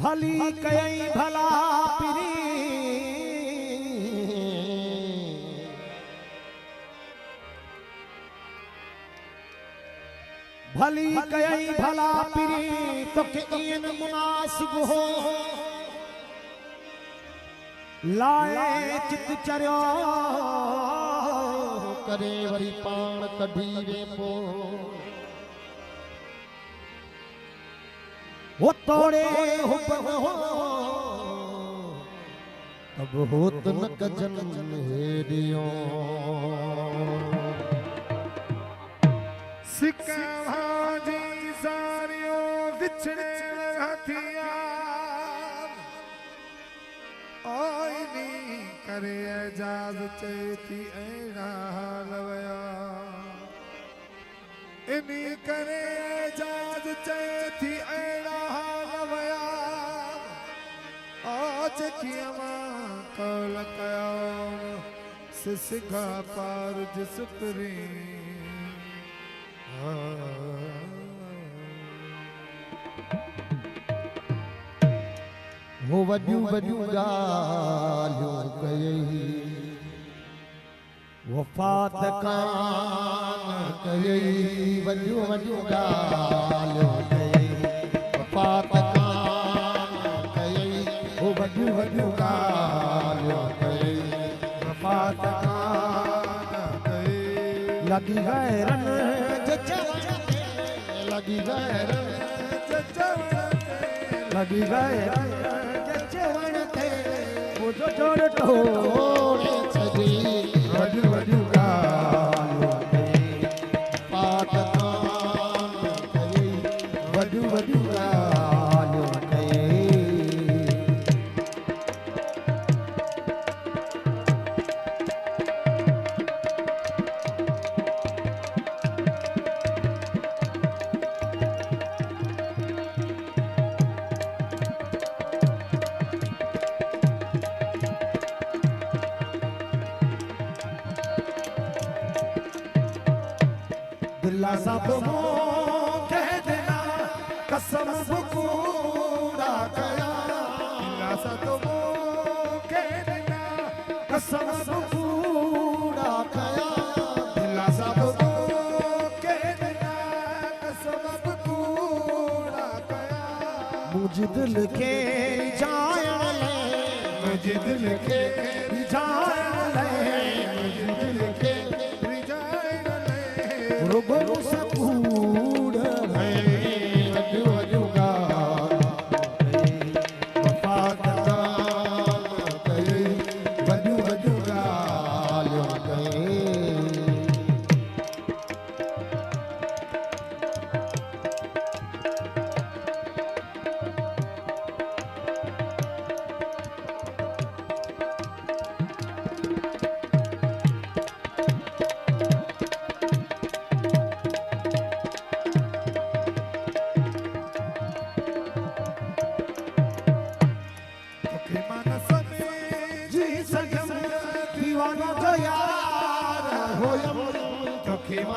भली कई भला पिरी भली कई भला पिरी तो के इन मुनासिब हो लाए चित चरियो करे वरी पाण कढी वे पो वो तोड़े हुब हो तब होत न कजन हेडियो सिक्का जी सारियो विछड़े हथियार आईनी करे एजाज चेती ऐना लवया इनी करे एजाज चेती ऐना लवया आज कियामा कल कयाम सिसगा पार जिस परी वो वड्यू वड्यू गालियों कयई वफात कान कयई वड्यू वड्यू गालियों कयई वफात कान कयई वो वड्यू वड्यू गालियों कयई वफात कान कयई लगी गैरन लगी गैरन लगी गैरन जो जोड़ टोड़े सजी वडू वडू गालो पात कान कई वडू वडू गालो दिला सब कह देना कसम पूरा कया दिला सब कह देना कसम पूरा कया दिला सब कह देना कसम पूरा कया मुझे दिल के जान ले मुझे दिल के जान ले मुझे दिल के रुगो सकूड़ है वजू वजू गा वफात कान कई वजू वजू गालो कई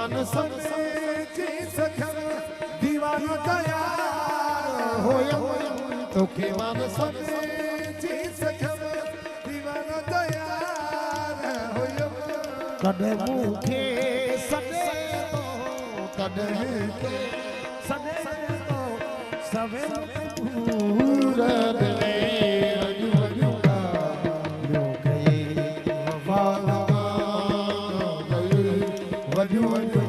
मन समझे जी सखम दीवाना गया होयम तो के मन समझे जी सखम दीवाना गया होयम कदे मुखे सदे तो कदे के सदे तो सवे पूरा दिले वजू वजू का लो गए वफात वजू वजू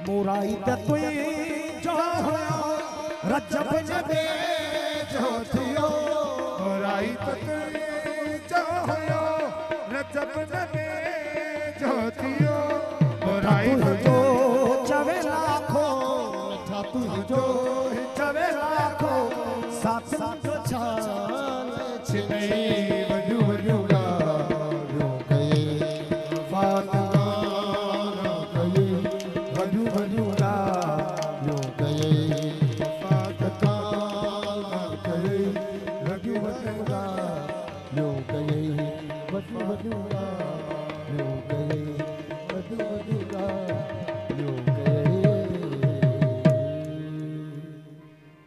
मोराई तुई जो होया रजब जबे जो थियो मोराई तुई जो होया रजब जबे जो थियो मोराई जो चवे लाखों था तू जो चवे लाखों साथ साथ छाल छिने